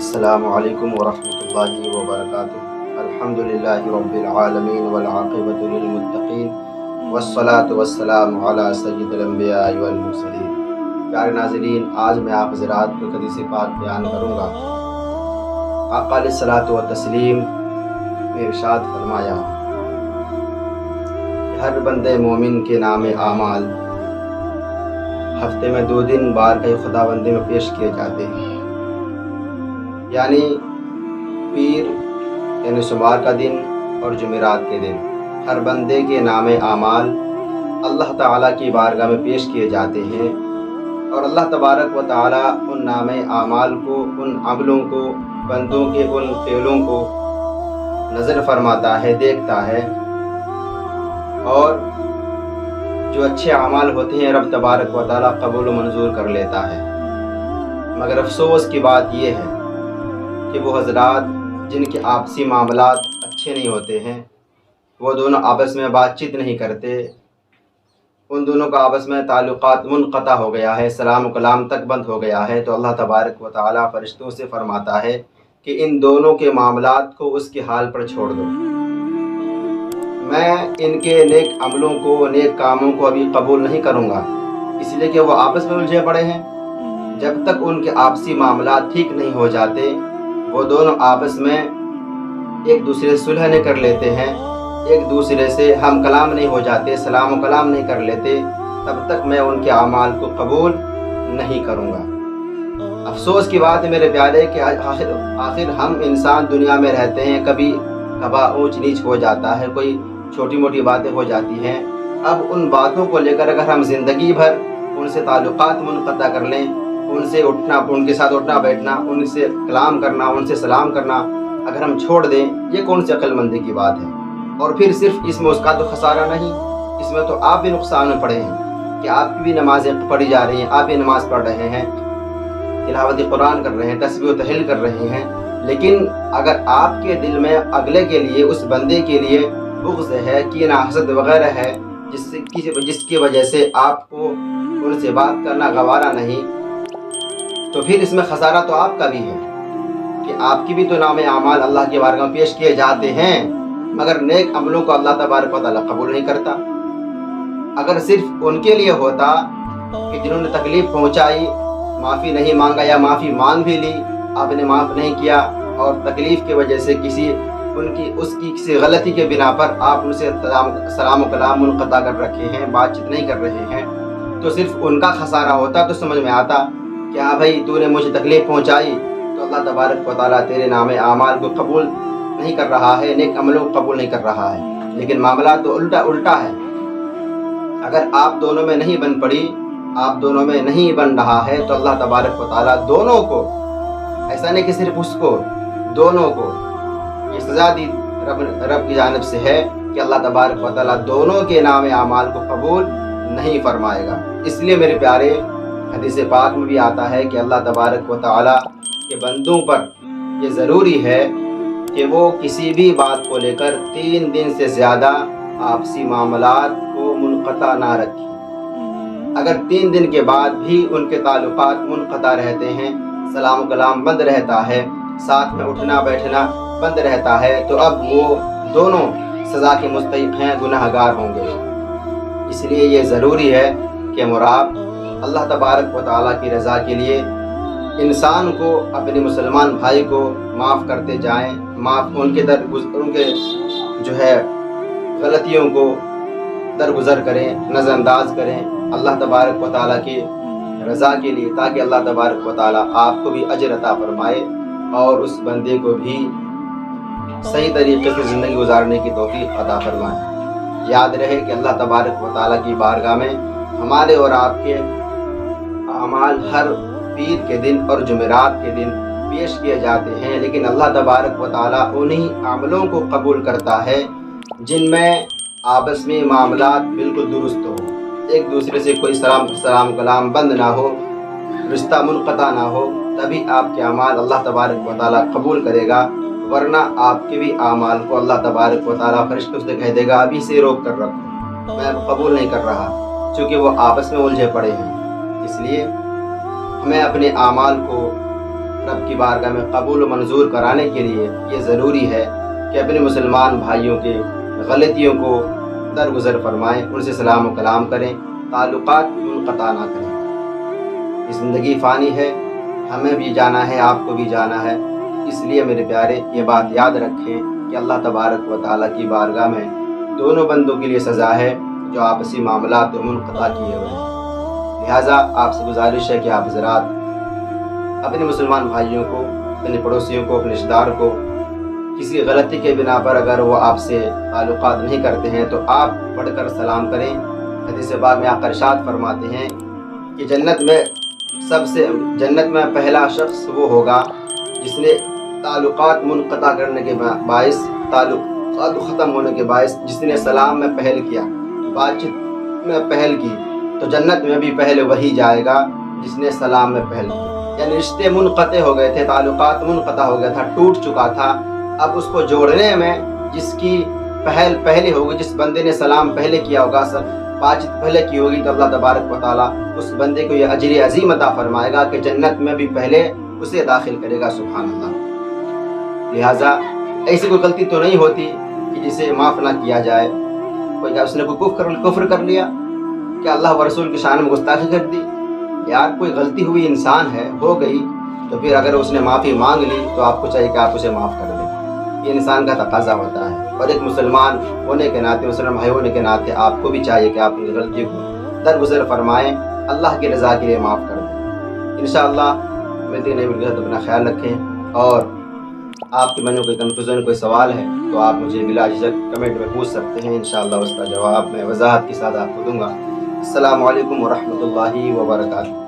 السلام علیکم ورحمۃ اللہ وبرکاتہ۔ الحمدللہ رب العالمین والعاقبۃ للمتقین والصلاۃ والسلام علی سید الانبیاء والمرسلین۔ پیارے ناظرین، آج میں آپ حضرات کو حدیث پاک بیان کروں گا۔ آقا علیہ الصلاۃ والتسلیم نے ارشاد فرمایا کہ ہر بندے مومن کے نام اعمال ہفتے میں 2 دن بارگاہ خداوندی میں پیش کیے جاتے ہیں، یعنی پیر یعنی سمار کا دن اور جمعرات کے دن ہر بندے کے نام اعمال اللہ تعالیٰ کی بارگاہ میں پیش کیے جاتے ہیں، اور اللہ تبارک و تعالیٰ ان نام اعمال کو، ان عملوں کو، بندوں کے ان فعلوں کو نظر فرماتا ہے، دیکھتا ہے، اور جو اچھے اعمال ہوتے ہیں رب تبارک و تعالیٰ قبول و منظور کر لیتا ہے۔ مگر افسوس کی بات یہ ہے کہ وہ حضرات جن کے آپسی معاملات اچھے نہیں ہوتے ہیں، وہ دونوں آپس میں بات چیت نہیں کرتے، ان دونوں کا آپس میں تعلقات منقطع ہو گیا ہے، سلام و کلام تک بند ہو گیا ہے، تو اللہ تبارک و تعالیٰ فرشتوں سے فرماتا ہے کہ ان دونوں کے معاملات کو اس کے حال پر چھوڑ دو، میں ان کے نیک عملوں کو، نیک کاموں کو ابھی قبول نہیں کروں گا، اس لیے کہ وہ آپس میں الجھے پڑے ہیں۔ جب تک ان کے آپسی معاملات ٹھیک نہیں ہو جاتے، وہ دونوں آپس میں ایک دوسرے سے صلح نہیں کر لیتے ہیں، ایک دوسرے سے ہم کلام نہیں ہو جاتے، سلام و کلام نہیں کر لیتے، تب تک میں ان کے اعمال کو قبول نہیں کروں گا۔ افسوس کی بات ہے میرے پیارے کہ آخر ہم انسان دنیا میں رہتے ہیں، کبھی کبھار اونچ نیچ ہو جاتا ہے، کوئی چھوٹی موٹی باتیں ہو جاتی ہیں۔ اب ان باتوں کو لے کر اگر ہم زندگی بھر ان سے تعلقات منقطع کر لیں، ان کے ساتھ اٹھنا بیٹھنا، ان سے کلام کرنا، ان سے سلام کرنا اگر ہم چھوڑ دیں، یہ کون سی عقل مندی کی بات ہے؟ اور پھر صرف اس میں اس کا تو خسارہ نہیں، اس میں تو آپ بھی نقصان میں پڑے ہیں کہ آپ کی بھی نمازیں پڑھی جا رہی ہیں، آپ بھی نماز پڑھ رہے ہیں، تلاوت قرآن کر رہے ہیں، تسبیح و تحلیل کر رہے ہیں، لیکن اگر آپ کے دل میں اگلے کے لیے، اس بندے کے لیے بغض ہے، کینہ، حسد وغیرہ ہے، جس کی وجہ سے آپ کو ان سے بات کرنا گوارا نہیں، تو پھر اس میں خسارہ تو آپ کا بھی ہے کہ آپ کی بھی تو نام اعمال اللہ کے بارگاہ میں پیش کیے جاتے ہیں، مگر نیک عملوں کو اللہ تبارک و تعالیٰ قبول نہیں کرتا۔ اگر صرف ان کے لیے ہوتا کہ جنہوں نے تکلیف پہنچائی، معافی نہیں مانگا یا معافی مانگ بھی لی، آپ نے معاف نہیں کیا، اور تکلیف کی وجہ سے کسی غلطی کے بنا پر آپ ان سے سلام و کلام منقطع کر رکھے ہیں، بات چیت نہیں کر رہے ہیں، تو صرف ان کا خسارہ ہوتا تو سمجھ میں آتا کہ ہاں بھائی تو نے مجھے تکلیف پہنچائی تو اللہ تبارک و تعالیٰ تیرے نام اعمال کو قبول نہیں کر رہا ہے، نیک عملوں کو قبول نہیں کر رہا ہے۔ لیکن معاملہ تو الٹا ہے۔ اگر آپ دونوں میں نہیں بن پڑی، آپ دونوں میں نہیں بن رہا ہے، تو اللہ تبارک و تعالیٰ دونوں کو، ایسا نہیں کہ صرف اس کو، دونوں کو یہ سزا دی رب کی جانب سے ہے کہ اللہ تبارک و تعالیٰ دونوں کے نام اعمال کو قبول نہیں فرمائے گا۔ اس لیے میرے پیارے، حدیث پاک میں بھی آتا ہے کہ اللہ تبارک و تعالیٰ کے بندوں پر یہ ضروری ہے کہ وہ کسی بھی بات کو لے کر 3 دن سے زیادہ آپسی معاملات کو منقطع نہ رکھیں۔ اگر 3 دن کے بعد بھی ان کے تعلقات منقطع رہتے ہیں، سلام و کلام بند رہتا ہے، ساتھ میں اٹھنا بیٹھنا بند رہتا ہے، تو اب وہ دونوں سزا کے مستحق ہیں، گناہ گار ہوں گے۔ اس لیے یہ ضروری ہے کہ مراب اللہ تبارک و تعالیٰ کی رضا کے لیے انسان کو، اپنے مسلمان بھائی کو معاف کرتے جائیں، ان کے جو ہے غلطیوں کو درگزر کریں، نظر انداز کریں اللہ تبارک و تعالیٰ کی رضا کے لیے، تاکہ اللہ تبارک و تعالیٰ آپ کو بھی اجر عطا فرمائے اور اس بندے کو بھی صحیح طریقے سے زندگی گزارنے کی توفیق عطا فرمائے۔ یاد رہے کہ اللہ تبارک و تعالیٰ کی بارگاہ میں ہمارے اور آپ کے اعمال ہر پیر کے دن اور جمعرات کے دن پیش کیے جاتے ہیں، لیکن اللہ تبارک و تعالیٰ انہی عملوں کو قبول کرتا ہے جن میں آپس میں معاملات بالکل درست ہو، ایک دوسرے سے کوئی سلام کلام بند نہ ہو، رشتہ منقطع نہ ہو، تبھی آپ کے اعمال اللہ تبارک و تعالیٰ قبول کرے گا، ورنہ آپ کے بھی اعمال کو اللہ تبارک و تعالیٰ فرشتوں سے کہہ دے گا ابھی سے روک کر رکھو، میں قبول نہیں کر رہا، چونکہ وہ آپس میں الجھے پڑے ہیں۔ اس لیے ہمیں اپنے اعمال کو رب کی بارگاہ میں قبول و منظور کرانے کے لیے یہ ضروری ہے کہ اپنے مسلمان بھائیوں کے غلطیوں کو درگزر فرمائیں، ان سے سلام و کلام کریں، تعلقات منقطع نہ کریں۔ یہ زندگی فانی ہے، ہمیں بھی جانا ہے، آپ کو بھی جانا ہے، اس لیے میرے پیارے یہ بات یاد رکھیں کہ اللہ تبارک و تعالیٰ کی بارگاہ میں دونوں بندوں کے لیے سزا ہے جو آپسی معاملات منقطع کیے ہوئے ہیں۔ لہٰذا آپ سے گزارش ہے کہ آپ حضرات اپنے مسلمان بھائیوں کو، اپنے پڑوسیوں کو، اپنے رشتہ دار کو کسی غلطی کے بنا پر اگر وہ آپ سے تعلقات نہیں کرتے ہیں تو آپ بڑھ کر سلام کریں۔ حدیث پاک میں آقا ارشاد فرماتے ہیں کہ جنت میں پہلا شخص وہ ہوگا جس نے تعلقات منقطع کرنے کے باعث، تعلقات ختم ہونے کے باعث جس نے سلام میں پہل کیا، بات چیت میں پہل کی، تو جنت میں بھی پہلے وہی جائے گا جس نے سلام میں پہل کی۔ یعنی رشتے منقطع ہو گئے تھے، تعلقات منقطع ہو گیا تھا، ٹوٹ چکا تھا، اب اس کو جوڑنے میں جس کی پہل پہلے ہوگی، جس بندے نے سلام پہلے کیا ہوگا، بات چیت پہلے کی ہوگی، تو اللہ تبارک و تعالیٰ اس بندے کو یہ اجر عظیم عطا فرمائے گا کہ جنت میں بھی پہلے اسے داخل کرے گا، سبحان اللہ۔ لہٰذا ایسی کوئی غلطی تو نہیں ہوتی کہ جسے معاف نہ کیا جائے۔ کوئی اس نے کوئی کفر کر لیا، کیا اللہ و رسول کی شان میں گستاخی کر دی؟ یار کوئی غلطی ہوئی، انسان ہے، ہو گئی، تو پھر اگر اس نے معافی مانگ لی تو آپ کو چاہیے کہ آپ اسے معاف کر دیں، یہ انسان کا تقاضا ہوتا ہے۔ اور ایک مسلمان ہونے کے ناطے، مسلمان بھائی ہونے کے ناطے آپ کو بھی چاہیے کہ آپ ان کی غلطی کو درگزر فرمائیں، اللہ کی رضا کے لیے معاف کر دیں۔ انشاءاللہ ملتے نئے ویڈیو تو اپنا خیال رکھیں، اور آپ کے من میں کوئی کنفیوژن، کوئی سوال ہے تو آپ مجھے بلا جھجک کمنٹ میں پوچھ سکتے ہیں، انشاءاللہ اس کا جواب میں وضاحت کے ساتھ آپ کو دوں گا۔ السلام علیکم ورحمۃ اللہ وبرکاتہ۔